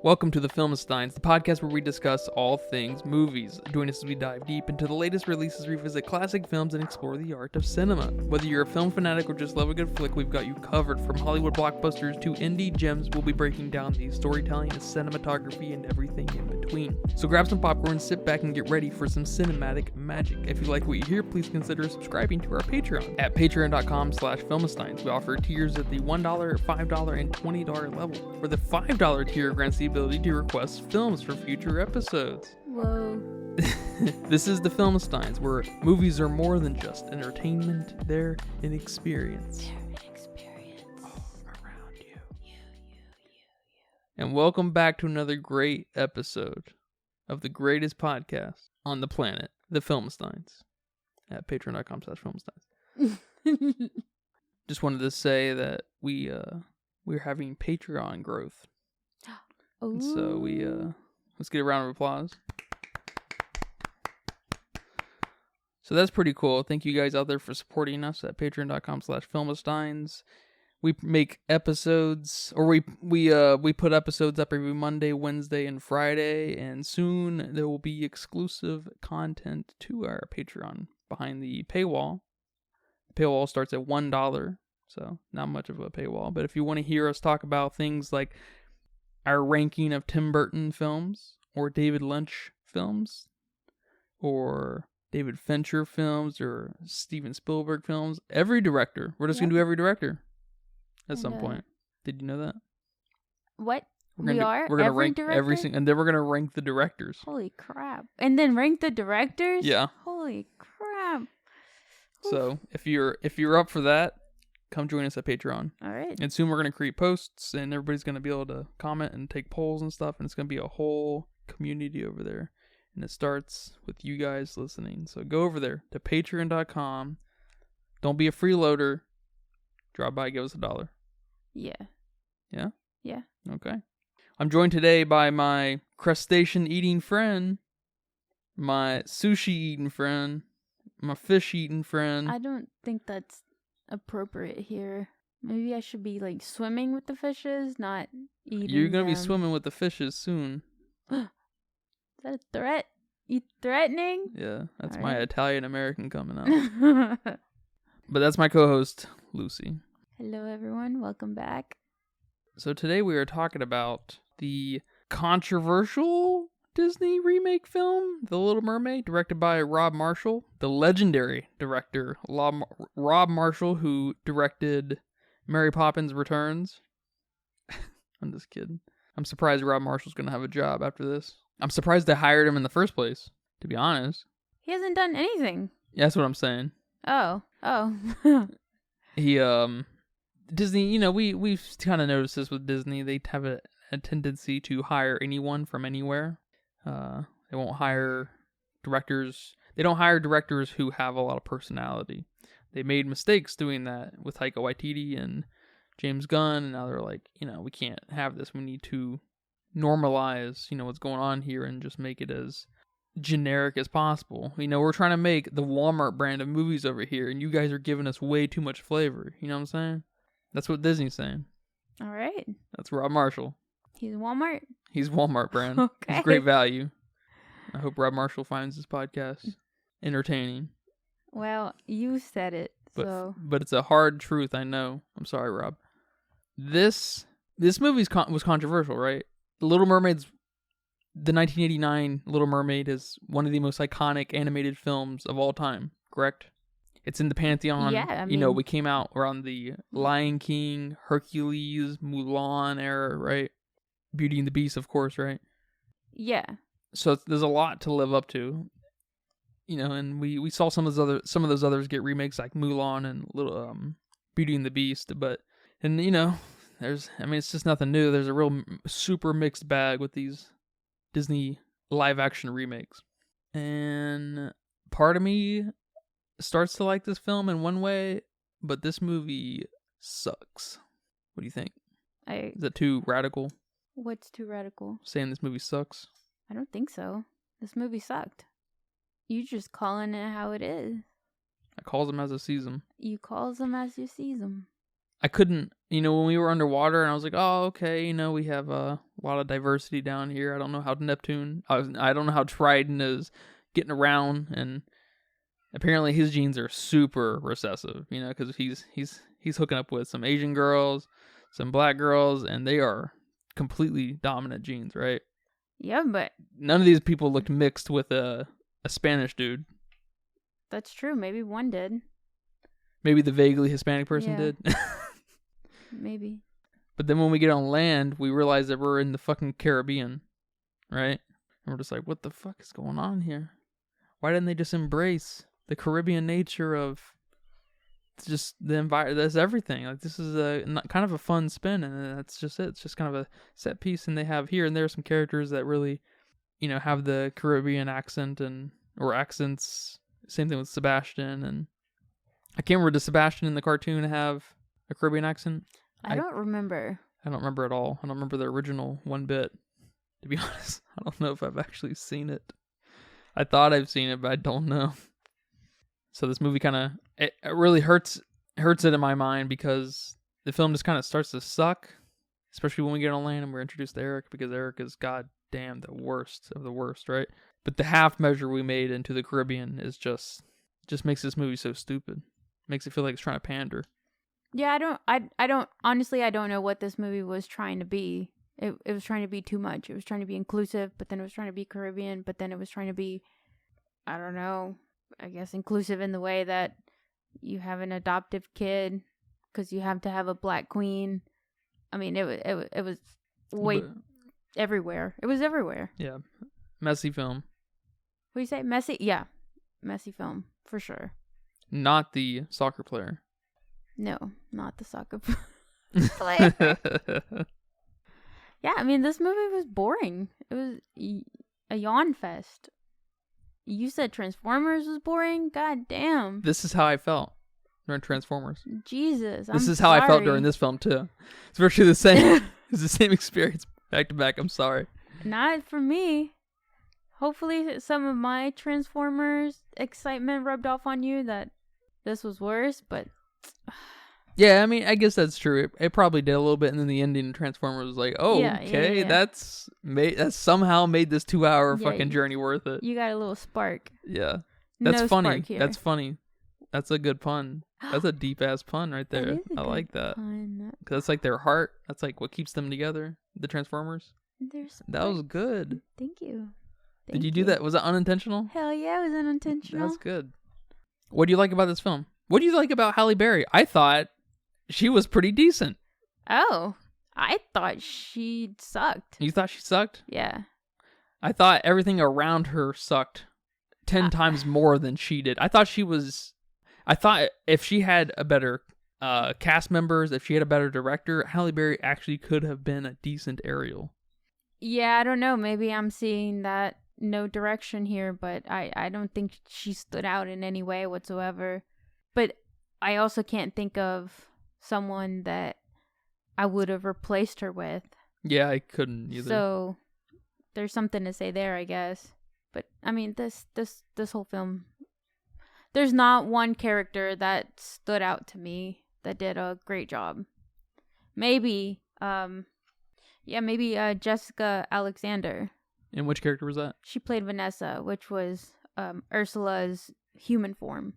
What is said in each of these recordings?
Welcome to the Filmsteins, the podcast where we discuss all things movies. Join us as we dive deep into the latest releases, revisit classic films, and explore the art of cinema. Whether you're a film fanatic or just love a good flick, we've got you covered. From Hollywood blockbusters to indie gems, we'll be breaking down the storytelling, the cinematography, and everything in between. So grab some popcorn, sit back, and get ready for some cinematic magic. If you like what you hear, please consider subscribing to our Patreon at patreon.com/filmsteins. We offer tiers at the $1, $5, and $20 level. For the $5 tier grants the ability to request films for future episodes. Whoa. This is the Filmsteins, where movies are more than just entertainment, they're an experience. They're an experience. All around you. And welcome back to another great episode of the greatest podcast on the planet, the Filmsteins, at patreon.com/filmsteins. Just wanted to say that we're having Patreon growth. And so let's get a round of applause. So that's pretty cool. Thank you guys out there for supporting us at patreon.com/filmsteins. We make episodes, or we put episodes up every Monday, Wednesday, and Friday, and soon there will be exclusive content to our Patreon behind the paywall. The paywall starts at $1, so not much of a paywall. But if you want to hear us talk about things like our ranking of Tim Burton films, or David Lynch films, or David Fincher films, or Steven Spielberg films, every director. We're just going to do every director at some point. Did you know that? What? We're gonna rank every single, and then we're going to rank the directors. Holy crap. And then rank the directors? Yeah. Holy crap. So if you're up for that, come join us at Patreon. All right. And soon we're going to create posts, and everybody's going to be able to comment and take polls and stuff, and it's going to be a whole community over there. And it starts with you guys listening. So go over there to patreon.com. Don't be a freeloader. Drop by, give us $1. Yeah. Yeah? Yeah. Okay. I'm joined today by my crustacean eating friend, my sushi eating friend, my fish eating friend. I don't think that's appropriate here. Maybe I should be like swimming with the fishes, not eating. You're going to be them. swimming with the fishes soon. Is that a threat? You threatening? Yeah, that's All my right. Italian American coming out. But that's my co-host, Lucy. Hello, everyone. Welcome back. So today we are talking about the controversial Disney remake film, The Little Mermaid, directed by Rob Marshall, the legendary director Rob Marshall, who directed Mary Poppins Returns. I'm just kidding. I'm surprised Rob Marshall's going to have a job after this. I'm surprised they hired him in the first place, to be honest. He hasn't done anything. Yeah, that's what I'm saying. Oh. He, Disney, we've kind of noticed this with Disney. They have a tendency to hire anyone from anywhere. They won't hire directors. They don't hire directors who have a lot of personality. They made mistakes doing that with Taika Waititi and James Gunn, and now they're like, we can't have this. We need to normalize, what's going on here and just make it as generic as possible. We're trying to make the Walmart brand of movies over here, and you guys are giving us way too much flavor. You know what I'm saying? That's what Disney's saying. All right. That's Rob Marshall. He's Walmart. He's Walmart brand. Okay. He's great value. I hope Rob Marshall finds this podcast entertaining. Well, you said it, But it's a hard truth, I know. I'm sorry, Rob. This movie was controversial, right? The 1989 Little Mermaid is one of the most iconic animated films of all time, correct? It's in the Pantheon. Yeah, we came out around the Lion King, Hercules, Mulan era, right? Beauty and the Beast, of course, right? Yeah. So there's a lot to live up to, and we saw some of those others get remakes like Mulan and little Beauty and the Beast, it's just nothing new. There's a real super mixed bag with these Disney live action remakes, and part of me starts to like this film in one way, but this movie sucks. What do you think? Is that too radical? What's too radical? Saying this movie sucks? I don't think so. This movie sucked. You just calling it how it is. I calls them as I sees them. You calls them as you sees them. I couldn't, when we were underwater, and I was like, oh, okay, we have a lot of diversity down here. I don't know how I don't know how Trident is getting around, and apparently his genes are super recessive, because he's hooking up with some Asian girls, some black girls, and they are completely dominant genes, right? Yeah, but None of these people looked mixed with a Spanish dude. That's true. Maybe one did. Maybe the vaguely Hispanic person did. Maybe. But then when we get on land, we realize that we're in the fucking Caribbean, right? And we're just like, what the fuck is going on here? Why didn't they just embrace the Caribbean nature of just the environment? That's everything. Like, this is kind of a fun spin, and that's just it. It's just kind of a set piece, and they have here and there some characters that really, have the Caribbean accent or accents. Same thing with Sebastian, and I can't remember, does Sebastian in the cartoon have a Caribbean accent? I don't remember. I don't remember at all. I don't remember the original one bit, to be honest. I don't know if I've actually seen it. I thought I've seen it, but I don't know. So this movie kind of, it really hurts it in my mind, because the film just kind of starts to suck, especially when we get on land and we're introduced to Eric, because Eric is goddamn the worst of the worst, right? But the half measure we made into the Caribbean is just makes this movie so stupid. Makes it feel like it's trying to pander. Yeah, I don't honestly, I don't know what this movie was trying to be. It was trying to be too much. It was trying to be inclusive, but then it was trying to be Caribbean, but then it was trying to be, I don't know, I guess inclusive in the way that you have an adoptive kid because you have to have a black queen. I mean, it was everywhere. It was everywhere. Yeah. Messy film. What do you say? Messy? Yeah. Messy film, for sure. Not the soccer player. No, not the soccer player. Yeah, I mean, this movie was boring. It was a yawn fest. You said Transformers was boring? God damn. This is how I felt during Transformers. Jesus, This is how I felt during this film, too. It's virtually the same. It's the same experience back to back. I'm sorry. Not for me. Hopefully some of my Transformers excitement rubbed off on you that this was worse, but... Yeah, I mean, I guess that's true. It probably did a little bit, and then the ending of Transformers was like, oh, yeah, okay, yeah. that's somehow made this 2-hour fucking journey worth it. You got a little spark. Yeah. That's no funny. Spark here. That's funny. That's a good pun. That's a deep-ass pun right there. I like that. Because that's like their heart. That's like what keeps them together, the Transformers. That was good. Thank you. Did you do that? Was that unintentional? Hell yeah, it was unintentional. That's good. What do you like about this film? What do you like about Halle Berry? I thought she was pretty decent. Oh, I thought she sucked. You thought she sucked? Yeah. I thought everything around her sucked 10 times more than she did. I thought if she had a better cast members, if she had a better director, Halle Berry actually could have been a decent Ariel. Yeah, I don't know. Maybe I'm seeing that no direction here, but I don't think she stood out in any way whatsoever. But I also can't think of someone that I would have replaced her with. Yeah, I couldn't either. So there's something to say there, I guess. But I mean, this whole film, there's not one character that stood out to me that did a great job. Maybe Jessica Alexander. And which character was that? She played Vanessa, which was Ursula's human form.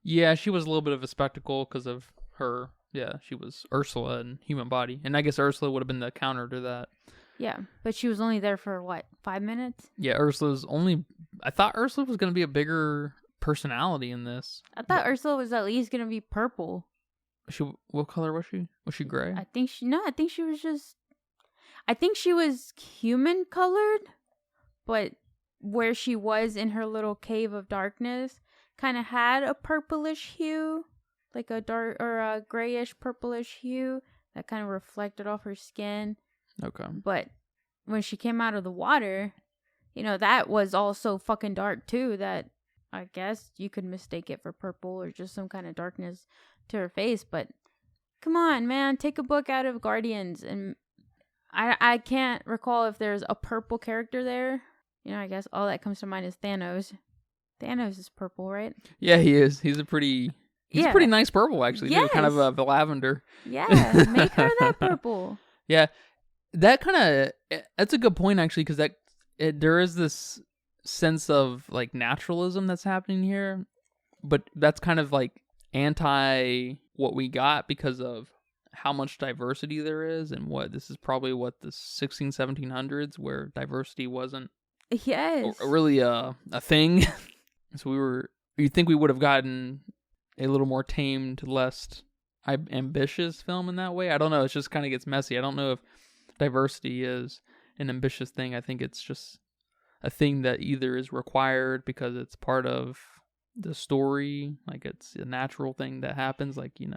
Yeah, she was a little bit of a spectacle because of her. Yeah, she was Ursula in human body. And I guess Ursula would have been the counter to that. Yeah, but she was only there for, 5 minutes? Yeah, I thought Ursula was going to be a bigger personality in this. I thought Ursula was at least going to be purple. What color was she? Was she gray? I think she was human colored, but where she was in her little cave of darkness kind of had a purplish hue, like a dark or a grayish purplish hue that kind of reflected off her skin. Okay. But when she came out of the water, that was all so fucking dark too that I guess you could mistake it for purple or just some kind of darkness to her face. But come on, man, take a book out of Guardians, and I can't recall if there's a purple character there. I guess all that comes to mind is Thanos. Thanos is purple, right? Yeah, he is. He's a pretty He's a pretty nice purple, actually. Yes. Too, kind of the lavender. Yeah, make her that purple. Yeah, that kind of that's a good point actually, because there is this sense of like naturalism that's happening here, but that's kind of like anti what we got because of how much diversity there is, and this is probably what the 1700s where diversity wasn't really a thing. So you think we would have gotten a little more tamed, less ambitious film in that way? I don't know. It just kind of gets messy. I don't know if diversity is an ambitious thing. I think it's just a thing that either is required because it's part of the story, like it's a natural thing that happens. Like, you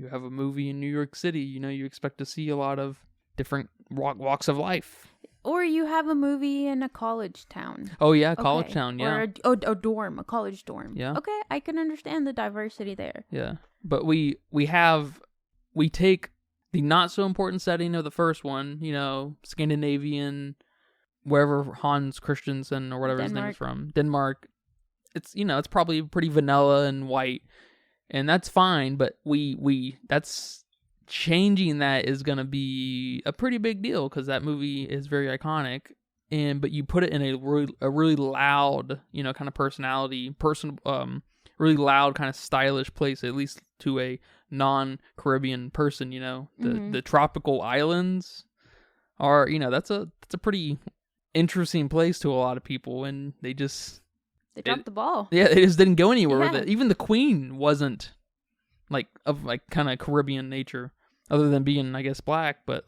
have a movie in New York City, you expect to see a lot of different walks of life. Or you have a movie in a college town. Oh yeah, college town, yeah. Or a dorm, a college dorm. Yeah. Okay, I can understand the diversity there. Yeah. But we take the not so important setting of the first one, Scandinavian, wherever Hans Christensen or whatever his name is from, Denmark. It's it's probably pretty vanilla and white, and that's fine. But that's changing that is gonna be a pretty big deal because that movie is very iconic. But you put it in a really loud, kind of really loud, kind of stylish place, at least to a non-Caribbean person. The tropical islands are, that's a pretty interesting place to a lot of people, and they dropped the ball. Yeah, they just didn't go anywhere with it. Even the Queen wasn't of kind of Caribbean nature, other than being, I guess, black. But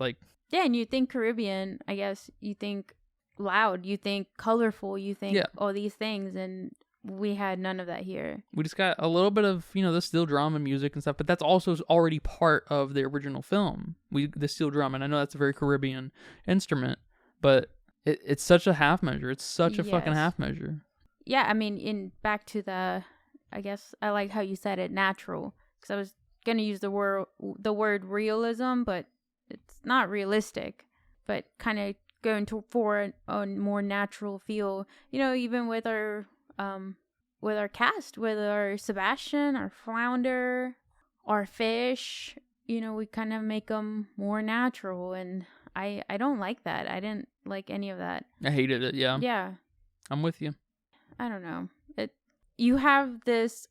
yeah, and you think Caribbean, I guess you think loud, you think colorful, you think all these things, and we had none of that here. We just got a little bit of the steel drum and music and stuff, but that's also already part of the original film. The steel drum, and I know that's a very Caribbean instrument, but it's such a half measure. It's such a fucking half measure. Yeah, I mean, back to I guess I like how you said it, natural, because I was gonna use the word realism, but it's not realistic, but kind of going for a more natural feel. Even with our cast, with our Sebastian, our flounder, our fish, we kind of make them more natural, and I don't like that. I didn't like any of that. I hated it. Yeah. Yeah. I'm with you. I don't know. You have this.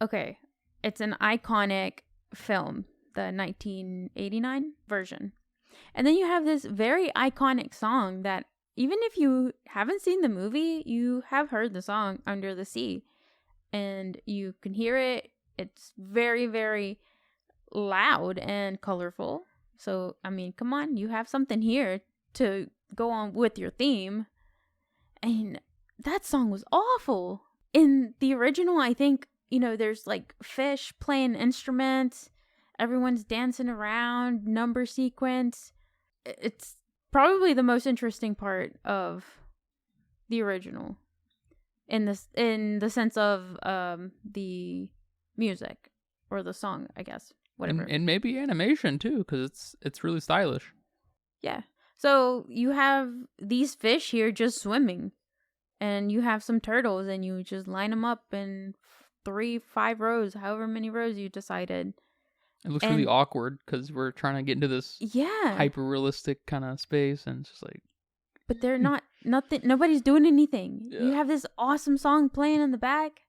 Okay, it's an iconic film, the 1989 version, and then you have this very iconic song that even if you haven't seen the movie, you have heard the song Under the Sea, and you can hear it. It's very, very loud and colorful. So, I mean, come on, you have something here to go on with your theme. And that song was awful. In the original, I think, there's fish playing instruments, everyone's dancing around, number sequence. It's probably the most interesting part of the original in the sense of the music or the song, I guess, whatever. And maybe animation too, because it's really stylish. Yeah. So you have these fish here just swimming, and you have some turtles, and you just line them up in 3-5 rows, however many rows you decided. It looks really awkward because we're trying to get into this hyper realistic kind of space, and it's just but they're nobody's doing anything. You have this awesome song playing in the back,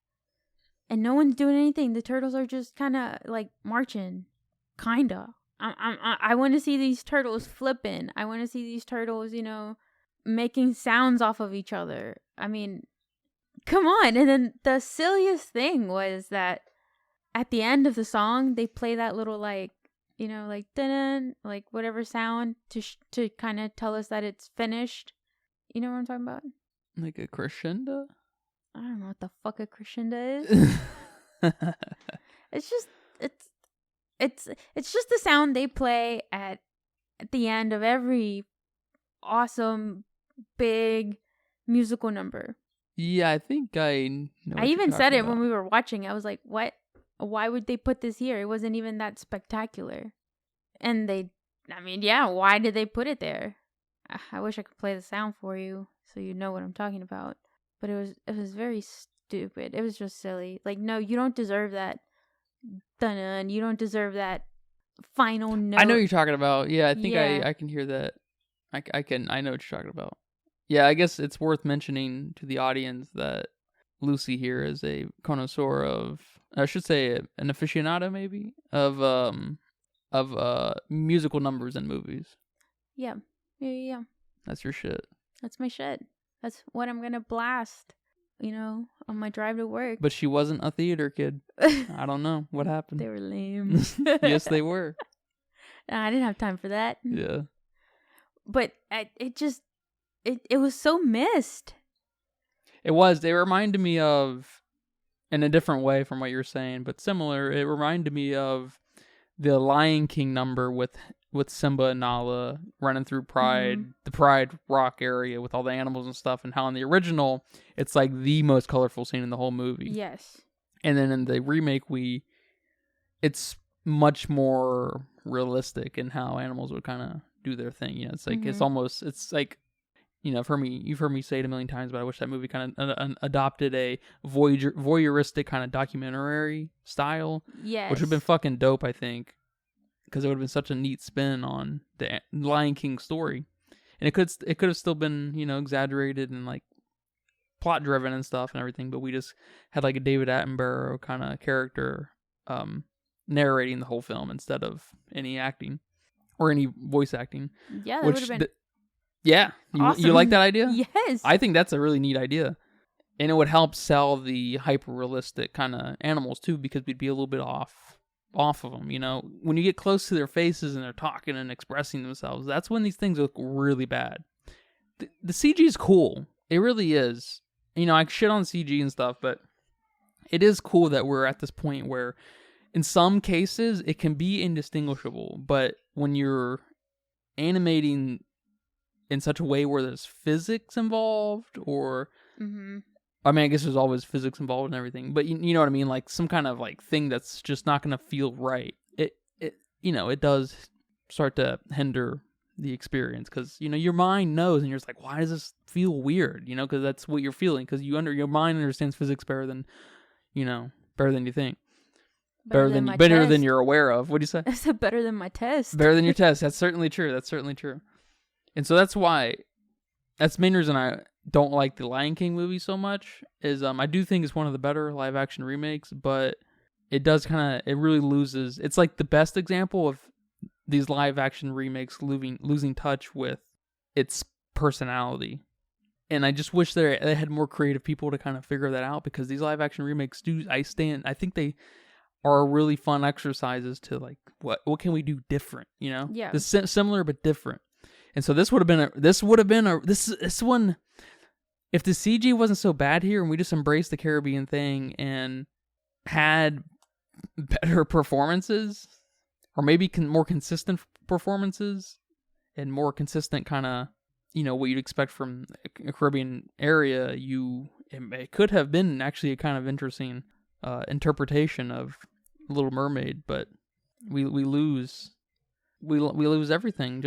and no one's doing anything. The turtles are just kind of marching, kinda. I want to see these turtles flipping. I want to see these turtles, making sounds off of each other. I mean, come on. And then the silliest thing was that at the end of the song, they play that little dun, whatever sound to kind of tell us that it's finished. You know what I'm talking about? Like a crescendo? I don't know what the fuck a crescendo is. It's just the sound they play at the end of every awesome big musical number. Yeah, I think I know. I even said it when we were watching. I was like, what? Why would they put this here? It wasn't even that spectacular. And why did they put it there? I wish I could play the sound for you so you know what I'm talking about. But it was very stupid. It was just silly. Like, no, you don't deserve that. Dun-dun. You don't deserve that final note. I know what you're talking about. Yeah, I think Yeah. I can hear that. I know what you're talking about. Yeah, I guess it's worth mentioning to the audience that Lucy here is a connoisseur of, I should say, an aficionado maybe of musical numbers in movies. Yeah. Yeah. That's your shit. That's my shit. That's what I'm gonna blast, on my drive to work. But she wasn't a theater kid. I don't know what happened. They were lame. Yes, they were. I didn't have time for that. Yeah. But it was so missed. It was. They reminded me of, in a different way from what you're saying, but similar. It reminded me of the Lion King number with Simba and Nala running through the Pride Rock area with all the animals and stuff, and how in the original it's like the most colorful scene in the whole movie. Yes. And then in the remake, it's much more realistic in how animals would kind of do their thing. It's like it's like, you've heard me say it a million times, but I wish that movie kind of adopted a voyeuristic kind of documentary style. Yes. Which would have been fucking dope, I think, because it would have been such a neat spin on the Lion King story, and it could have still been exaggerated and like plot driven and stuff and everything, but we just had like a David Attenborough kind of character narrating the whole film instead of any acting or any voice acting. Yeah, that would have been. Yeah, awesome. You like that idea? Yes. I think that's a really neat idea. And it would help sell the hyper-realistic kind of animals, too, because we'd be a little bit off of them, When you get close to their faces and they're talking and expressing themselves, that's when these things look really bad. The CG is cool. It really is. I shit on CG and stuff, but it is cool that we're at this point where, in some cases, it can be indistinguishable. But when you're animating in such a way where there's physics involved, or I mean, I guess there's always physics involved and everything, but you know what I mean, like some kind of like thing that's just not going to feel right. It does start to hinder the experience, because your mind knows, and you're just like, why does this feel weird? Because that's what you're feeling, because your mind understands physics better than you think. Better than you're aware of. What do you say? I said better than my test. Better than your test. That's certainly true. And so that's the main reason I don't like the Lion King movie so much, is I do think it's one of the better live action remakes, but it really loses. It's like the best example of these live action remakes losing touch with its personality. And I just wish they had more creative people to kind of figure that out, because these live action remakes I think they are really fun exercises to like, what can we do different, Yeah. Similar but different. And so this one, if the CG wasn't so bad here and we just embraced the Caribbean thing and had better performances, or maybe more consistent performances and more consistent kind of, what you'd expect from a Caribbean area, it could have been actually a kind of interesting interpretation of Little Mermaid, but we lose everything.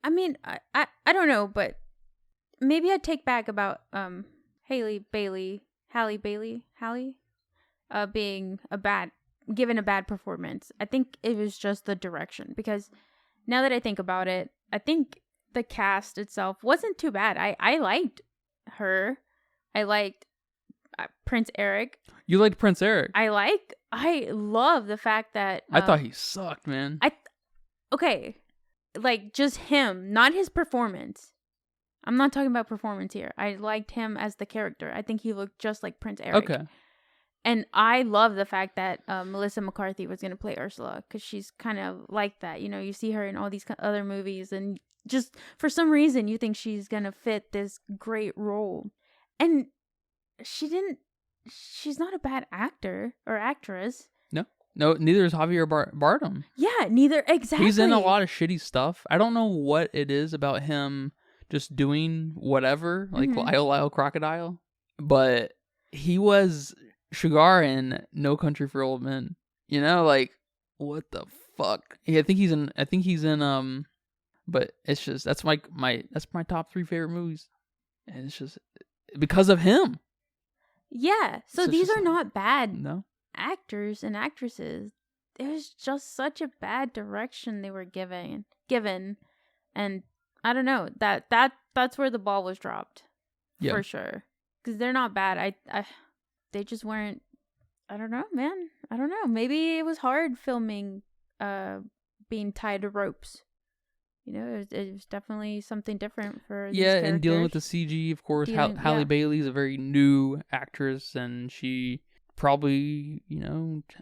I mean, I don't know, but maybe I'd take back about Halle Bailey, being given a bad performance. I think it was just the direction, because now that I think about it, I think the cast itself wasn't too bad. I liked her. I liked Prince Eric. You liked Prince Eric? I love the fact that I thought he sucked, man. Okay, like just him, not his performance. I'm not talking about performance here. I liked him as the character. I think he looked just like Prince Eric. Okay. And I love the fact that Melissa McCarthy was going to play Ursula, because she's kind of like that. You see her in all these other movies, and just for some reason you think she's going to fit this great role. And she's not a bad actor or actress. No, neither is Javier Bardem. Yeah, neither. Exactly. He's in a lot of shitty stuff. I don't know what it is about him just doing whatever, like Lyle Crocodile, but he was Sugar in No Country for Old Men. Like, what the fuck? Yeah, I think he's in but it's just, that's my top 3 favorite movies, and because of him. Yeah. So these are not bad No. actors and actresses. It was just such a bad direction they were given, and I don't know, that's where the ball was dropped. Yeah. For sure. Because they're not bad. They just weren't. I don't know, man. I don't know. Maybe it was hard filming, being tied to ropes. You know, it was definitely something different for these characters. And dealing with the CG, of course. Halle Bailey is a very new actress, and she probably,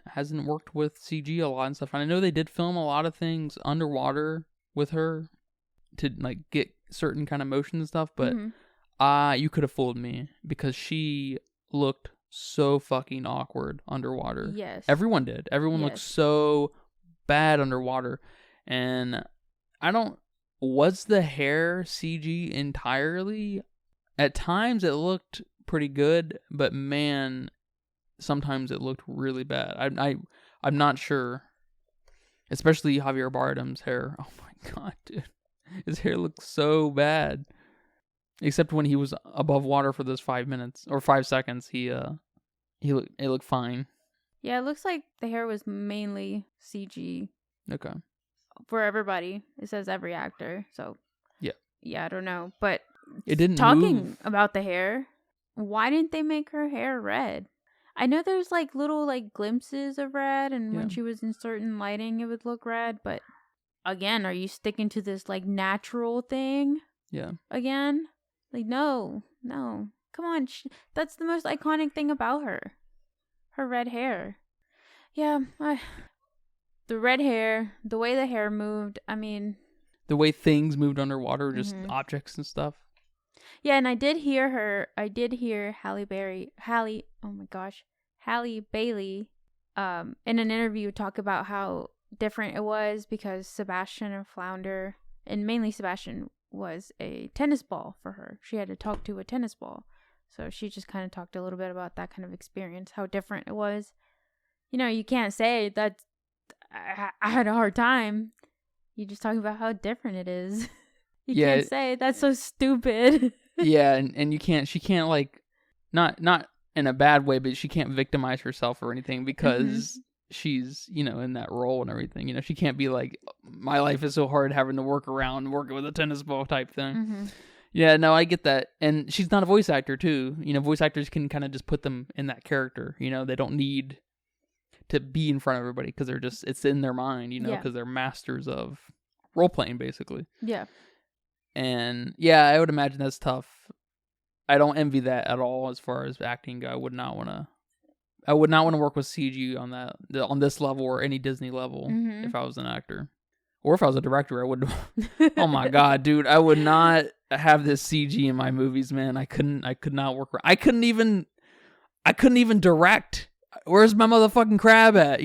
hasn't worked with CG a lot and stuff. And I know they did film a lot of things underwater with her to like get certain kind of motion and stuff, but you could have fooled me because she looked so fucking awkward underwater. Yes. Everyone did. Everyone looked so bad underwater. And was the hair CG entirely? At times it looked pretty good, but man, sometimes it looked really bad. I'm not sure. Especially Javier Bardem's hair. Oh my god, dude. His hair looks so bad. Except when he was above water for those 5 minutes or 5 seconds, it looked fine. Yeah, it looks like the hair was mainly CG. Okay. For everybody, it says every actor. So yeah, I don't know, but it didn't talking about the hair. Why didn't they make her hair red? I know there's like little like glimpses of red, and when she was in certain lighting, it would look red. But again, are you sticking to this like natural thing? Yeah. Again, like no. Come on, that's the most iconic thing about her. Her red hair. Yeah, the red hair, the way the hair moved. I mean, the way things moved underwater, just objects and stuff. Yeah, and I did hear Halle Bailey, in an interview talk about how different it was because Sebastian and Flounder, and mainly Sebastian, was a tennis ball for her. She had to talk to a tennis ball. So she just kind of talked a little bit about that kind of experience, how different it was. You can't say that I had a hard time. You just talking about how different it is. You can't say that's so stupid. Yeah, and she can't like, not in a bad way, but she can't victimize herself or anything because she's, in that role and everything. She can't be like, my life is so hard having to work around working with a tennis ball type thing. Yeah, no, I get that. And she's not a voice actor too. Voice actors can kind of just put them in that character. They don't need to be in front of everybody because it's in their mind, because they're masters of role playing basically. Yeah. And yeah, I would imagine that's tough. I don't envy that at all as far as acting go. I would not want to work with CG on this level or any Disney level if I was an actor. Or if I was a director, I would. Oh my god, dude, I would not have this CG in my movies, man. I could not work. I couldn't even direct. Where's my motherfucking crab at?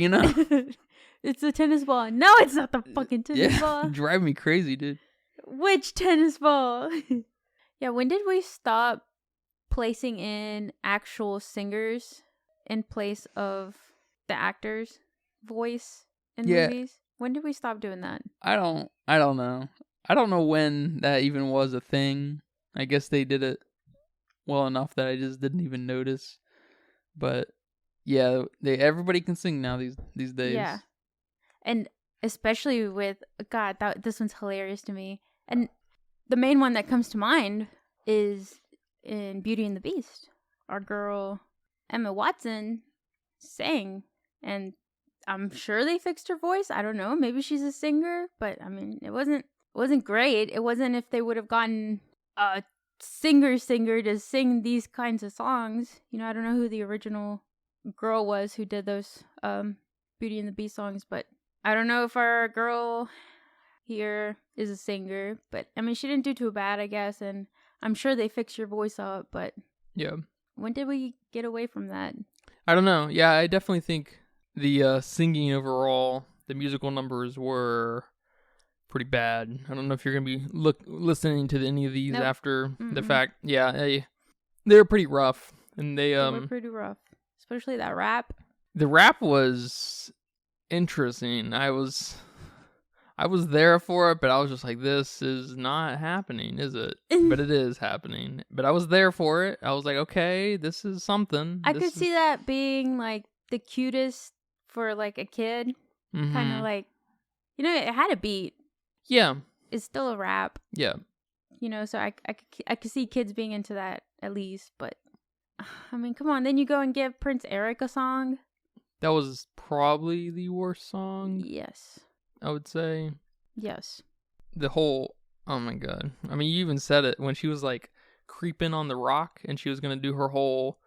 It's a tennis ball. No, it's not the fucking tennis ball. Drive me crazy, dude. Which tennis ball? Yeah, when did we stop placing in actual singers in place of the actor's voice in movies? When did we stop doing that? I don't know. I don't know when that even was a thing. I guess they did it well enough that I just didn't even notice. But yeah, everybody can sing now these days. Yeah. And especially with this one's hilarious to me. And the main one that comes to mind is in Beauty and the Beast. Our girl Emma Watson sang, and I'm sure they fixed her voice. I don't know. Maybe she's a singer, but I mean, it wasn't great. It wasn't if they would have gotten a singer to sing these kinds of songs. I don't know who the original girl was who did those Beauty and the Beast songs, but I don't know if our girl here is a singer, but I mean, she didn't do too bad, I guess, and I'm sure they fixed your voice up, but yeah. When did we get away from that? I don't know. Yeah, I definitely think the singing overall, the musical numbers were pretty bad. I don't know if you're going to be listening to any of these after the fact. Yeah, they're pretty rough, and they were pretty rough, especially that rap. The rap was interesting. I I was there for it, but I was just like, this is not happening, is it? But it is happening. But I was there for it. I was like, okay, this is something. I could see that being like the cutest for like a kid. Kind of like, you know, it had a beat. Yeah. It's still a rap. Yeah. You know, so I could see kids being into that at least. But, I mean, come on. Then you go and give Prince Eric a song. That was probably the worst song. Yes. I would say. Yes. The whole, oh my God. I mean, you even said it when she was like creeping on the rock and she was going to do her whole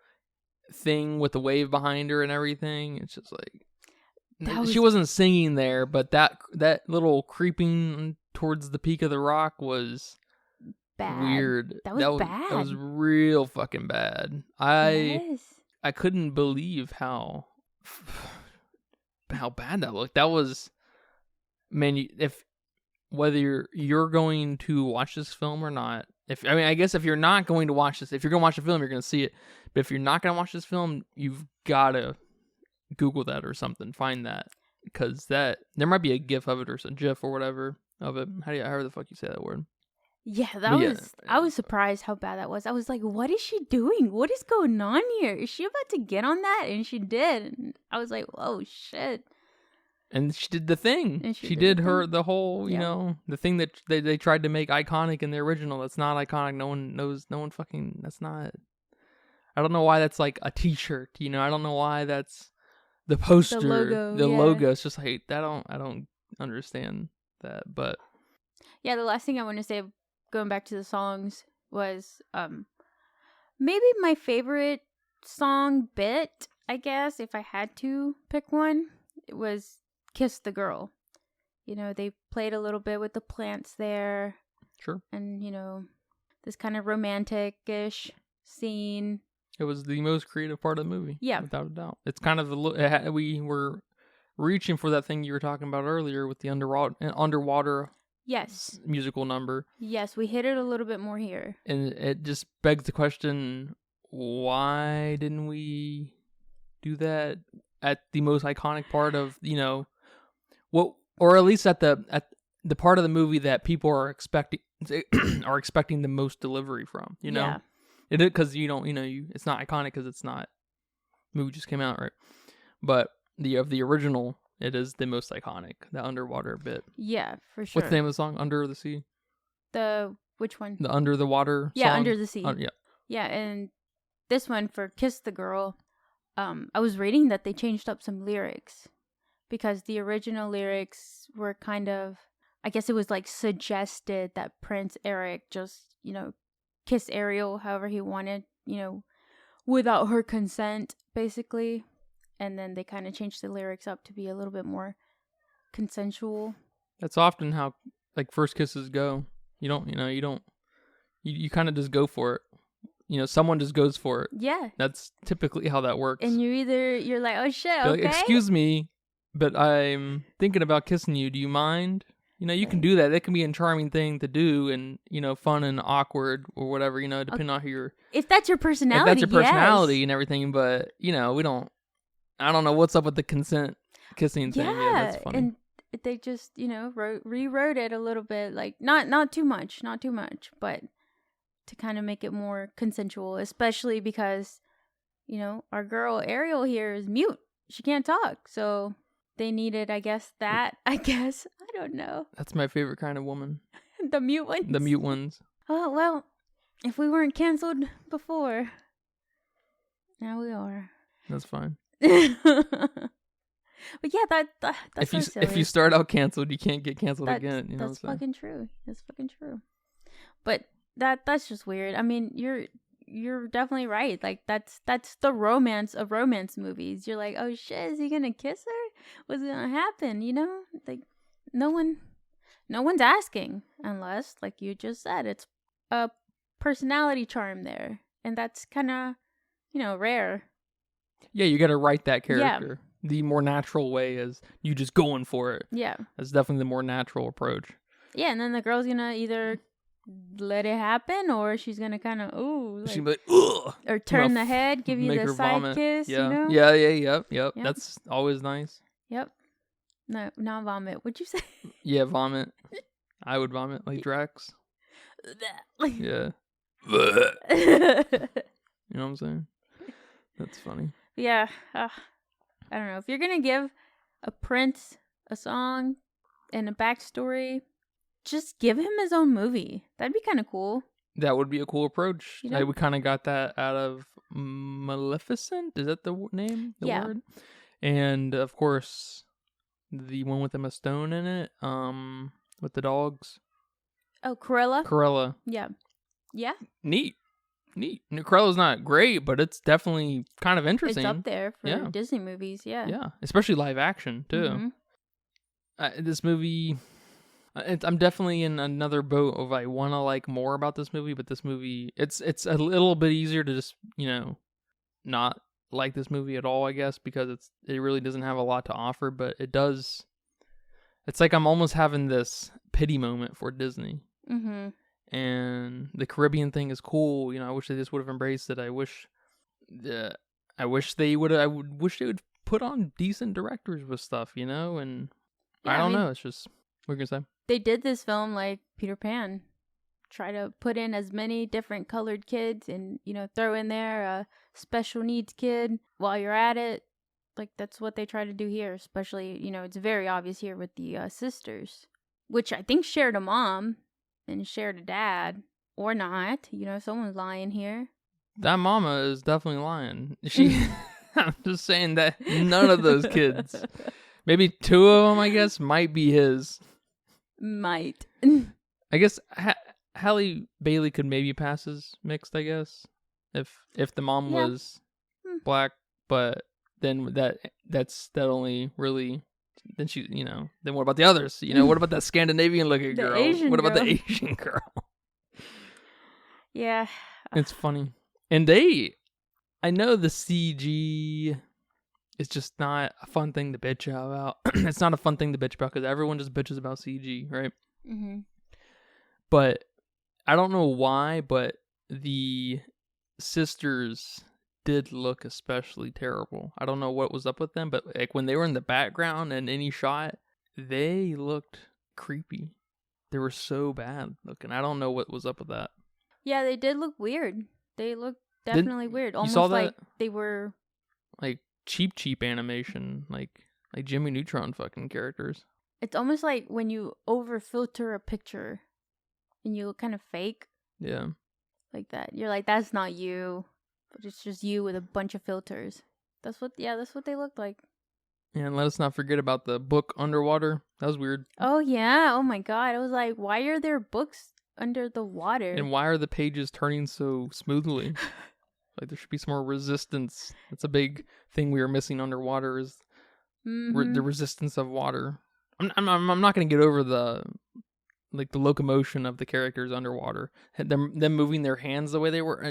thing with the wave behind her and everything. It's just like, she wasn't singing there, but that little creeping towards the peak of the rock was bad. Weird. That was bad. That was real fucking bad. I couldn't believe how bad that looked. That was, man, whether you're going to watch this film or not, I guess if you're not going to watch this, if you're going to watch the film, you're going to see it. But if you're not going to watch this film, you've got to Google that or something, find that, because there might be a GIF of it or a GIF or whatever of it. However the fuck you say that word. Yeah, I was surprised how bad that was. I was like, what is she doing? What is going on here? Is she about to get on that? And she did. And I was like, oh shit. And she did the thing. And she did the whole, you know, the thing that they tried to make iconic in the original. That's not iconic. No one knows. No one fucking. That's not. I don't know why that's like a T-shirt. You know, I don't know why that's the poster, the logo. It's just like I don't understand that. But yeah, the last thing I want to say, going back to the songs, was maybe my favorite song bit. I guess if I had to pick one, it was "Kiss the Girl." You know, they played a little bit with the plants there. Sure. And you know, this kind of romantic-ish scene. It was the most creative part of the movie. Yeah. Without a doubt. It's kind of we were reaching for that thing you were talking about earlier with the underwater yes musical number. Yes, we hit it a little bit more here. And it just begs the question, why didn't we do that at the most iconic part of, you know, what, or at least at the part of the movie that people are expecting the most delivery from, you know? Yeah. It is, because it's not iconic because it's not, movie just came out, right? But the original, it is the most iconic, the underwater bit. Yeah, for sure. What's the name of the song? Under the Sea? Which one? The Under the Water Yeah, song? Under the Sea. Yeah. Yeah, and this one for Kiss the Girl, I was reading that they changed up some lyrics because the original lyrics were kind of, I guess it was like suggested that Prince Eric just, you know, kiss Ariel however he wanted, you know, without her consent, basically. And then they kind of changed the lyrics up to be a little bit more consensual. That's often how like first kisses go. You kind of just go for it. You know, someone just goes for it. Yeah. That's typically how that works. And you're like, oh shit, okay. Like, excuse me, but I'm thinking about kissing you. Do you mind? You know, you can do that. That can be a charming thing to do and, you know, fun and awkward or whatever, you know, depending on who you're... If that's your personality, yes. And everything, but, you know, I don't know what's up with the consent kissing thing. Yeah, that's funny. And they just, you know, rewrote it a little bit, like, not too much, but to kind of make it more consensual, especially because, you know, our girl Ariel here is mute. She can't talk, so... They needed, I don't know. That's my favorite kind of woman. The mute ones? The mute ones. Oh, well, if we weren't canceled before, now we are. That's fine. But yeah, that's if you start out canceled, you can't get canceled again. You know that's fucking true. That's fucking true. But that's just weird. I mean, you're definitely right. Like that's the romance of romance movies. You're like, oh shit, is he gonna kiss her? What's gonna happen? You know, like no one's asking unless, like you just said, it's a personality charm there, and that's kind of, you know, rare. Yeah, you got to write that character. Yeah. The more natural way is you just going for it. Yeah, that's definitely the more natural approach. Yeah, and then the girl's gonna either let it happen, or she's gonna kind of she's gonna be like, ugh, or turn the head, give you the side kiss. Yeah, you know? Yep. That's always nice. Yep. No, not vomit. What'd you say? Yeah, vomit. I would vomit like Drax. Yeah. You know what I'm saying? That's funny. Yeah. I don't know. If you're going to give a prince a song and a backstory, just give him his own movie. That'd be kind of cool. That would be a cool approach. You know? We kind of got that out of Maleficent. Is that the name? The word? And of course, the one with Emma Stone in it, with the dogs. Oh, Cruella? Cruella. Yeah. Yeah? Neat. Cruella's not great, but it's definitely kind of interesting. It's up there for Disney movies, yeah. Yeah, especially live action, too. Mm-hmm. This movie, I'm definitely in another boat of I want to like more about this movie, but this movie, it's a little bit easier to just, not like this movie at all, I guess, because it really doesn't have a lot to offer, but it does. It's like I'm almost having this pity moment for Disney. Mm-hmm. And the Caribbean thing is cool. I wish they just would have embraced it. I wish they would. I wish they would put on decent directors with stuff, And I don't know. It's just what you're gonna say. They did this film like Peter Pan. Try to put in as many different colored kids, and throw in there a special needs kid while you're at it. Like that's what they try to do here. Especially, it's very obvious here with the sisters, which I think shared a mom. And shared a dad, or not. Someone's lying here. That mama is definitely lying. I'm just saying that none of those kids, maybe 2 of them, I guess, might be his. Might. I guess Halle Bailey could maybe pass as mixed, I guess, if the mom was black, but then that only really. Then she, then what about the others? What about that Scandinavian looking girl? What about the Asian girl? Yeah. It's funny. And I know the CG is just not a fun thing to bitch about. It's not a fun thing to bitch about because everyone just bitches about CG, right? Mm-hmm. But I don't know why, but the sisters did look especially terrible. I don't know what was up with them, but like when they were in the background in any shot, they looked creepy. They were so bad looking. I don't know what was up with that. Yeah, they did look weird. They looked definitely weird. Almost like they were like cheap animation, like Jimmy Neutron fucking characters. It's almost like when you over filter a picture and you look kind of fake. Yeah. Like that. You're like, that's not you. But it's just you with a bunch of filters. That's what they looked like. Yeah, and let us not forget about the book Underwater. That was weird. Oh, yeah. Oh, my God. I was like, why are there books under the water? And why are the pages turning so smoothly? Like, there should be some more resistance. That's a big thing we are missing underwater is the resistance of water. I'm not going to get over the locomotion of the characters underwater. Them moving their hands the way they were.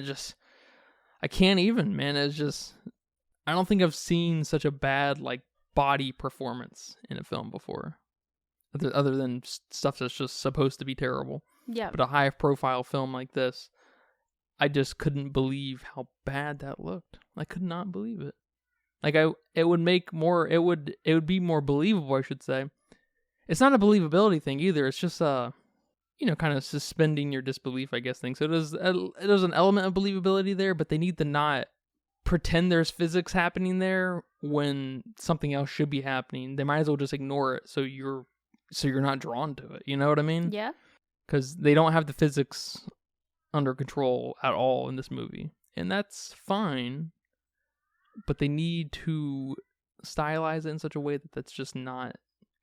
I can't even, man. It's just, I don't think I've seen such a bad, body performance in a film before. Other than stuff that's just supposed to be terrible. Yeah. But a high-profile film like this, I just couldn't believe how bad that looked. I could not believe it. It would be more believable, I should say. It's not a believability thing either. It's just kind of suspending your disbelief, I guess, thing. So there's an element of believability there, but they need to not pretend there's physics happening there when something else should be happening. They might as well just ignore it so you're not drawn to it. You know what I mean? Yeah. Because they don't have the physics under control at all in this movie. And that's fine, but they need to stylize it in such a way that that's just not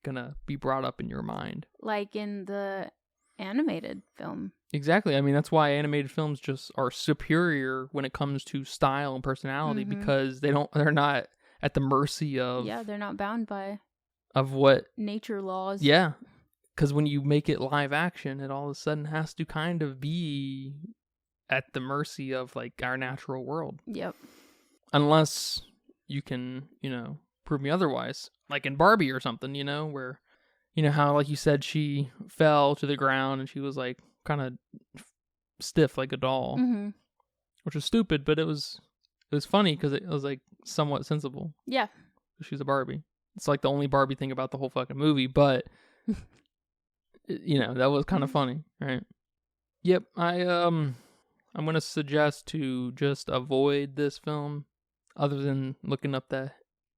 gonna be brought up in your mind. Like in the animated film. Exactly. I mean, that's why animated films just are superior when it comes to style and personality because they're not at the mercy of... Yeah, they're not bound by... Of what? Nature laws. Yeah. Because when you make it live action, it all of a sudden has to kind of be at the mercy of, our natural world. Yep. Unless you can, prove me otherwise. Like in Barbie or something, where... how, like you said, she fell to the ground and she was, kind of stiff like a doll. Mm-hmm. Which was stupid, but it was funny because it was, somewhat sensible. Yeah. She's a Barbie. It's like the only Barbie thing about the whole fucking movie, but that was kind of funny, right? Yep, I'm gonna suggest to just avoid this film, other than looking up the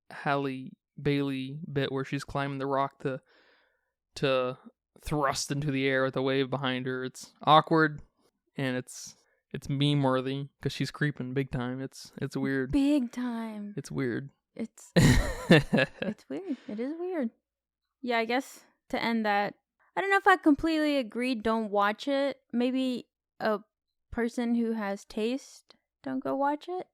Halle Bailey bit where she's climbing the rock to thrust into the air with a wave behind her. It's awkward, and it's meme worthy because she's creeping big time. It's weird. Big time. It's weird. It's weird. It is weird. Yeah, I guess to end that, I don't know if I completely agree. Don't watch it. Maybe a person who has taste, don't go watch it.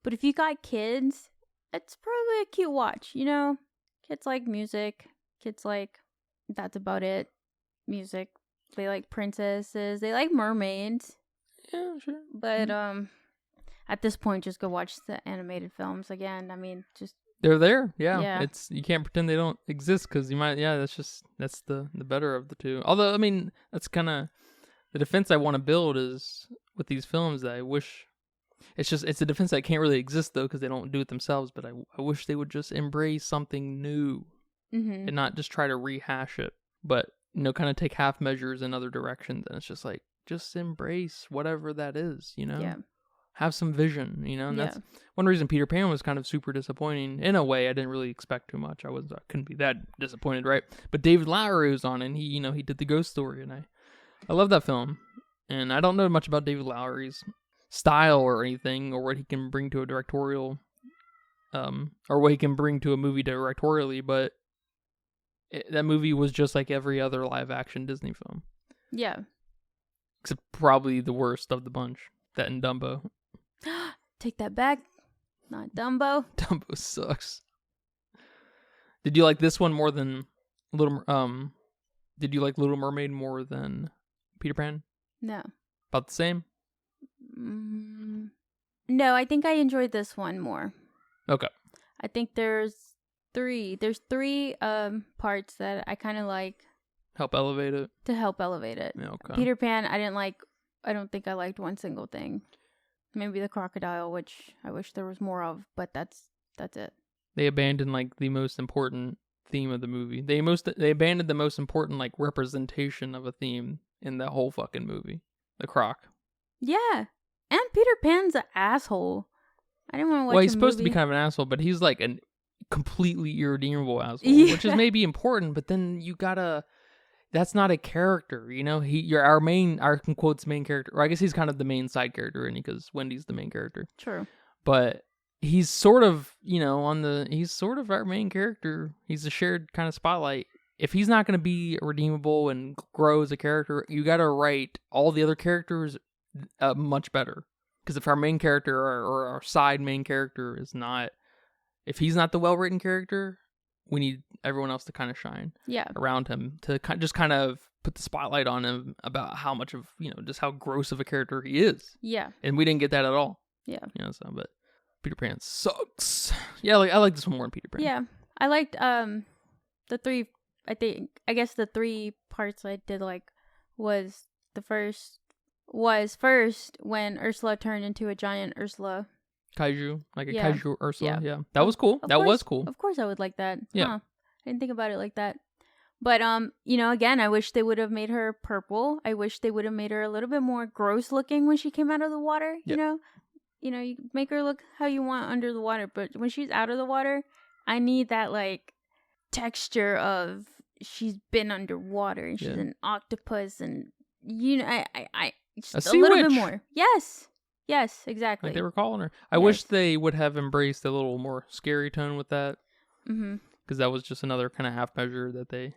But if you got kids, it's probably a cute watch. Kids like music. Kids like, that's about it. Music. They like princesses. They like mermaids. Yeah, sure. But at this point, just go watch the animated films again. I mean, just they're there. Yeah. It's, you can't pretend they don't exist because you might. Yeah, that's the better of the two. Although, I mean, that's kind of the defense I want to build is with these films that I wish. It's a defense that can't really exist though because they don't do it themselves. But I wish they would just embrace something new and not just try to rehash it. But kind of take half measures in other directions. And it's just like, just embrace whatever that is. Yeah. Have some vision, and that's one reason Peter Pan was kind of super disappointing. In a way, I didn't really expect too much. I couldn't be that disappointed, right? But David Lowery was on it, and he did the ghost story, and I love that film. And I don't know much about David Lowery's style or anything, or what he can bring to a directorial, or what he can bring to a movie directorially, but that movie was just like every other live action Disney film. Yeah. Except probably the worst of the bunch. That and Dumbo. Take that back. Not Dumbo. Dumbo sucks. Did you like this one more than Did you like Little Mermaid more than Peter Pan? No. About the same? No, I think I enjoyed this one more. Okay. I think there's three parts that I kind of like. Help elevate it? To help elevate it. Yeah, okay. Peter Pan, I don't think I liked one single thing. Maybe the crocodile, which I wish there was more of, but that's it. They abandoned like the most important theme of the movie. They abandoned the most important like representation of a theme in the whole fucking movie. The croc. Yeah. And Peter Pan's an asshole. I didn't want to watch Well, he's supposed to be kind of an asshole, but he's like a completely irredeemable asshole, which is maybe important, but then you gotta... That's not a character, You're our main character. Or I guess he's kind of the main side character, because Wendy's the main character. True. But he's sort of, he's sort of our main character. He's a shared kind of spotlight. If he's not going to be redeemable and grow as a character, you got to write all the other characters much better. Because if our main character or our side main character is not, if he's not the well-written character, we need everyone else to kind of shine around him to just kind of put the spotlight on him about how much of, just how gross of a character he is. Yeah. And we didn't get that at all. Yeah. But Peter Pan sucks. Yeah, I like this one more than Peter Pan. Yeah. I liked the three parts I did like was first when Ursula turned into a giant Ursula. Kaiju, like a kaiju Ursula. Yeah. That was cool. Was cool. Of course I would like that. Yeah. Huh. I didn't think about it like that. But, again, I wish they would have made her purple. I wish they would have made her a little bit more gross looking when she came out of the water, you make her look how you want under the water. But when she's out of the water, I need that, like, texture of she's been underwater and she's an octopus and, I just a little bit more. Yes, exactly. Like they were calling her. I wish they would have embraced a little more scary tone with that. Mm-hmm. Because that was just another kind of half measure that they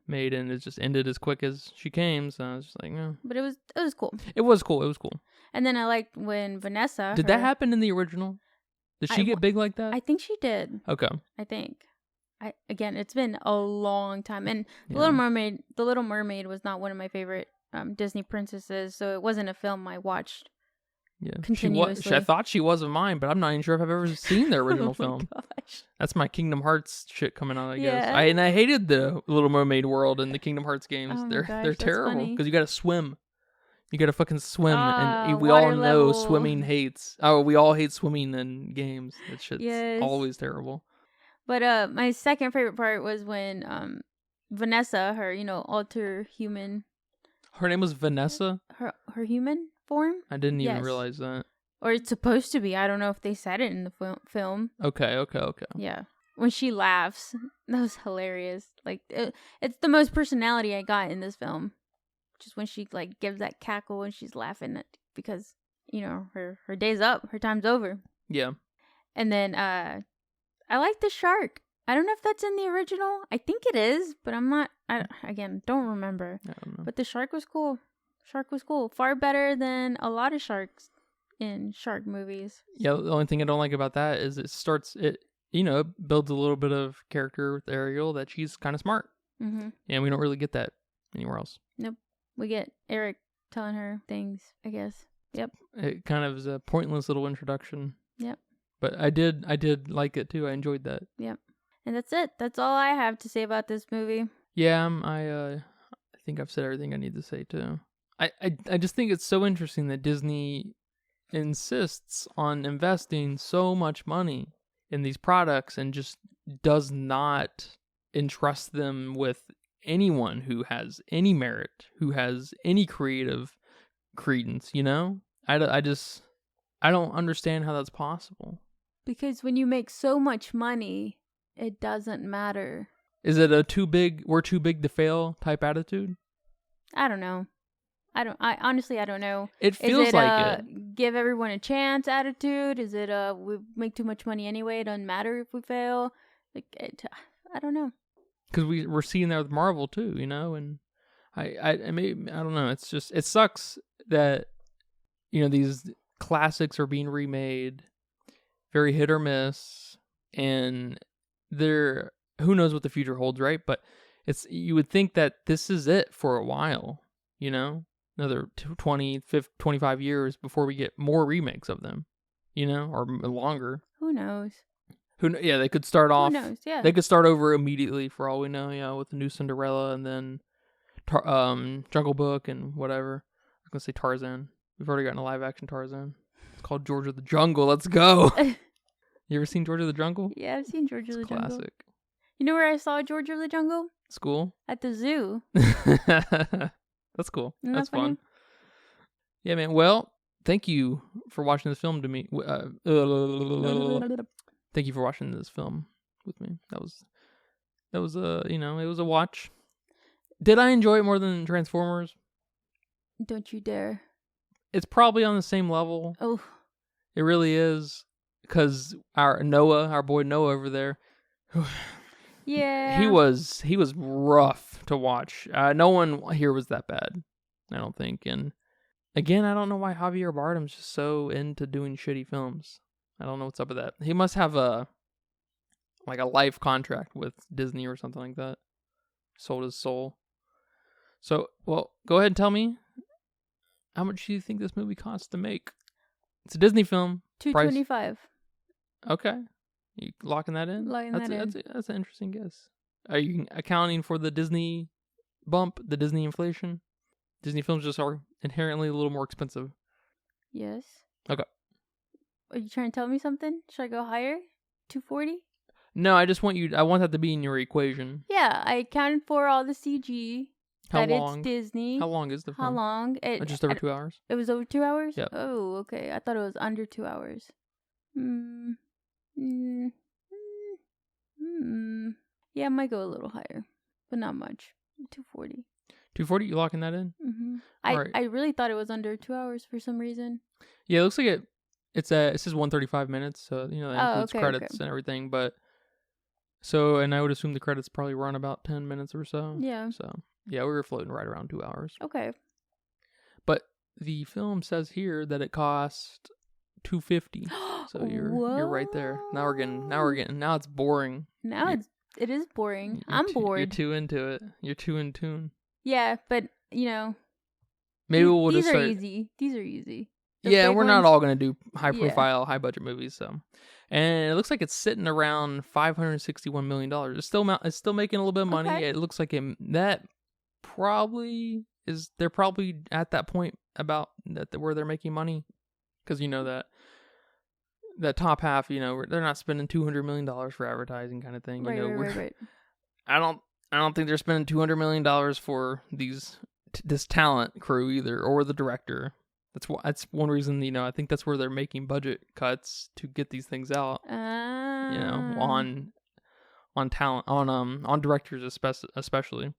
made, and it just ended as quick as she came. So I was just like, no. But it was cool. It was cool. And then I liked when Vanessa. Did that happen in the original? Did she get big like that? I think she did. Okay. I think. Again, it's been a long time, and The Little Mermaid was not one of my favorite Disney princesses, so it wasn't a film I watched. Yeah, continuously. I thought she was of mine, but I'm not even sure if I've ever seen the original film. Gosh. That's my Kingdom Hearts shit coming out, I guess. I hated the Little Mermaid world and the Kingdom Hearts games. Oh they're terrible because you got to swim. You got to fucking swim, and we water all know level. swimming hates. Oh, we all hate swimming in games. That shit's Yes. always terrible. But my second favorite part was when Vanessa, her alter human, Her name was Vanessa? her human form. I didn't even Yes. realize that. Or it's supposed to be. I don't know if they said it in the film. Okay. Yeah. When she laughs, that was hilarious. Like it's the most personality I got in this film. Just when she like gives that cackle and she's laughing because her day's up, her time's over. Yeah. And then I like the shark. I don't know if that's in the original. I think it is, but I'm not. Again, don't remember. I don't know. But the shark was cool. Shark was cool. Far better than a lot of sharks in shark movies. Yeah, the only thing I don't like about that is it builds a little bit of character with Ariel that she's kind of smart. Mm-hmm. And we don't really get that anywhere else. Nope. We get Eric telling her things, I guess. Yep. It kind of is a pointless little introduction. Yep. But I did like it too. I enjoyed that. Yep. And that's it. That's all I have to say about this movie. Yeah, I think I've said everything I need to say too. I just think it's so interesting that Disney insists on investing so much money in these products and just does not entrust them with anyone who has any merit, who has any creative credence, I don't understand how that's possible. Because when you make so much money, it doesn't matter. Is it we're too big to fail type attitude? I don't know. I honestly don't know. It feels Is it like it. Give everyone a chance attitude? Is it we make too much money anyway, it doesn't matter if we fail? Like I don't know. Because we're seeing that with Marvel too, and I don't know. It's just, it sucks that these classics are being remade, very hit or miss, and who knows what the future holds, right? But you would think that this is it for a while, another 20, 50, 25 years before we get more remakes of them, or longer. Who knows? Yeah, they could start off. Who knows? Yeah. They could start over immediately for all we know, with the new Cinderella and then Jungle Book and whatever. I was going to say Tarzan. We've already gotten a live action Tarzan. It's called George of the Jungle. Let's go. You ever seen George of the Jungle? Yeah, I've seen George of the Jungle. Classic. You know where I saw George of the Jungle? School? At the zoo. That's cool. Isn't That's that funny? fun. Yeah, man. Well, thank you for watching this film to me. Thank you for watching this film with me. That was it was a watch. Did I enjoy it more than Transformers? Don't you dare. It's probably on the same level. Oh. It really is. Because our boy Noah over there, yeah, he was rough to watch. No one here was that bad, I don't think. And again, I don't know why Javier Bardem's just so into doing shitty films. I don't know what's up with that. He must have a life contract with Disney or something like that. Sold his soul. So, well, go ahead and tell me, how much do you think this movie costs to make? It's a Disney film. $225. Okay. You locking that in? That's an interesting guess. Are you accounting for the Disney bump, the Disney inflation? Disney films just are inherently a little more expensive. Yes. Okay. Are you trying to tell me something? Should I go higher? 240? No, I want that to be in your equation. Yeah, I accounted for all the CG. How that long? It's Disney. How long is the film? How long? Just over 2 hours? It was over 2 hours? Yep. Oh, okay. I thought it was under 2 hours. Yeah, I might go a little higher, but not much. 240. 240? You locking that in? Mm-hmm. Right. I really thought it was under 2 hours for some reason. Yeah, it looks like it says 135 minutes, so that includes credits and everything, but and I would assume the credits probably run about 10 minutes or so. Yeah. So, yeah, we were floating right around 2 hours. Okay. But the film says here that it cost $250. So you're right there. Now it's boring. It is boring. I'm bored. You're too into it. You're too in tune. Yeah, but maybe we'll these just are easy. These are easy. Yeah, we're not all gonna do high profile, high budget movies. So, and it looks like it's sitting around $561 million. It's still making a little bit of money. Okay. It looks like that probably is. They're probably at that point about that where they're making money, because that that top half, they're not spending $200 million for advertising kind of thing. Right. I don't think they're spending $200 million for this talent crew either, or the director. That's one reason, I think that's where they're making budget cuts to get these things out. On talent, on directors especially.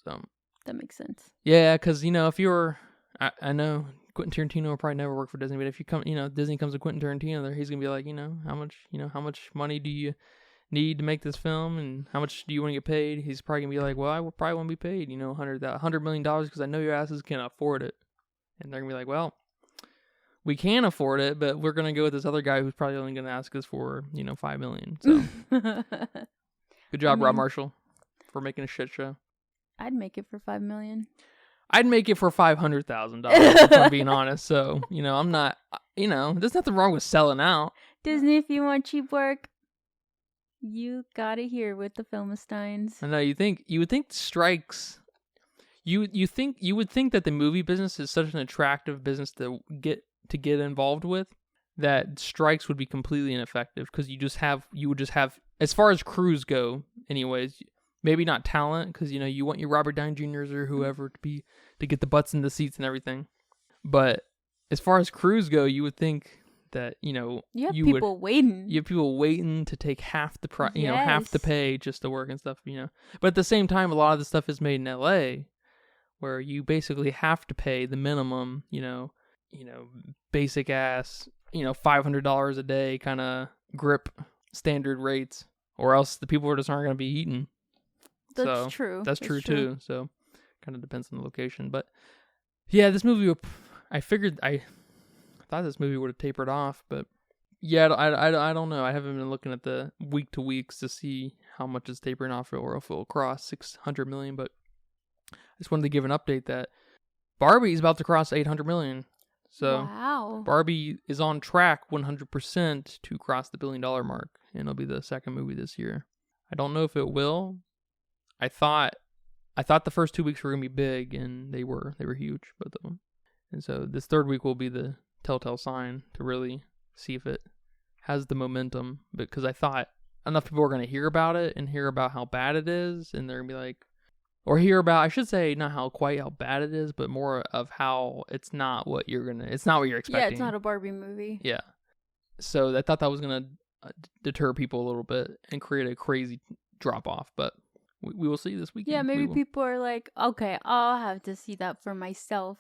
So that makes sense. Yeah, because if you're, I know Quentin Tarantino will probably never work for Disney, but if you come, Disney comes to Quentin Tarantino, there he's gonna be like, how much money do you need to make this film, and how much do you want to get paid? He's probably gonna be like, well, I would probably want to be paid, $100 million because I know your asses can't afford it. And they're gonna be like, well, we can afford it, but we're gonna go with this other guy who's probably only gonna ask us for $5 million. So good job, Rob Marshall, for making a shit show. I'd make it for $5 million. I'd make it for $500,000 if I'm being honest. So I'm not. There's nothing wrong with selling out. Disney, if you want cheap work, you got it here with the Filmsteins. I know you would think strikes. You would think that the movie business is such an attractive business to get involved with, that strikes would be completely ineffective, because you would just have, as far as crews go anyways, maybe not talent, because you want your Robert Downey Jr.'s or whoever to get the butts in the seats and everything, but as far as crews go, you would think that you have people waiting to take half the half the pay just to work and stuff, but at the same time, a lot of the stuff is made in LA, where you basically have to pay the minimum, basic ass, $500 a day kind of grip standard rates, or else the people just aren't going to be eating. That's true. That's true too. So kind of depends on the location, but yeah, this movie, I thought this movie would have tapered off, but yeah, I don't know. I haven't been looking at the week to weeks to see how much it's tapering off, or if it'll cross 600 million, but I just wanted to give an update that Barbie is about to cross 800 million. So wow. Barbie is on track 100% to cross the $1 billion mark, and it'll be the second movie this year. I don't know if it will. I thought the first 2 weeks were gonna be big, and they were huge, both of them. And so this third week will be the telltale sign to really see if it has the momentum, because I thought enough people are gonna hear about it and hear about how bad it is, and they're gonna be like, or hear about, I should say, not how bad it is, but more of how it's not what you're expecting. Yeah, it's not a Barbie movie. Yeah. So I thought that was going to deter people a little bit and create a crazy drop off, but we will see this weekend. Yeah, maybe people are like, okay, I'll have to see that for myself.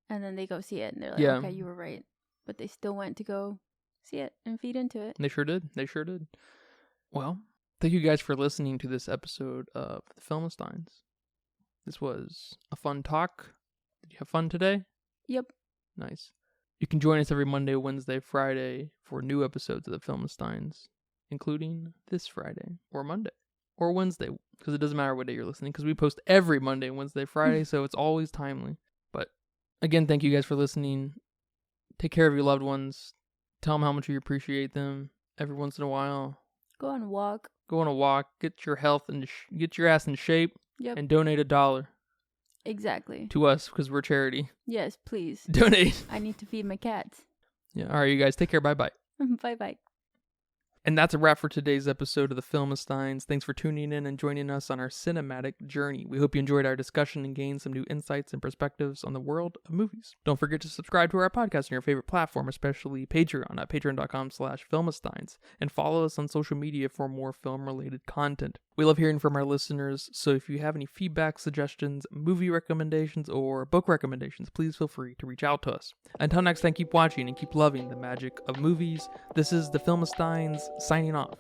And then they go see it and they're like, okay, you were right. But they still went to go see it and feed into it. They sure did. Well, thank you guys for listening to this episode of The Filmsteins. This was a fun talk. Did you have fun today? Yep. Nice. You can join us every Monday, Wednesday, Friday for new episodes of The Filmsteins, including this Friday or Monday or Wednesday, because it doesn't matter what day you're listening, because we post every Monday, Wednesday, Friday, so it's always timely. But again, thank you guys for listening. Take care of your loved ones. Tell them how much you appreciate them every once in a while. Go on a walk. Get your health and get your ass in shape. Yep. And donate $1. Exactly. To us, because we're charity. Yes, please. Donate. I need to feed my cats. Yeah. All right, you guys. Take care. Bye-bye. Bye-bye. And that's a wrap for today's episode of The Filmsteins. Thanks for tuning in and joining us on our cinematic journey. We hope you enjoyed our discussion and gained some new insights and perspectives on the world of movies. Don't forget to subscribe to our podcast on your favorite platform, especially Patreon at patreon.com/filmsteins, and follow us on social media for more film-related content. We love hearing from our listeners, so if you have any feedback, suggestions, movie recommendations, or book recommendations, please feel free to reach out to us. Until next time, keep watching and keep loving the magic of movies. This is The Filmsteins signing off.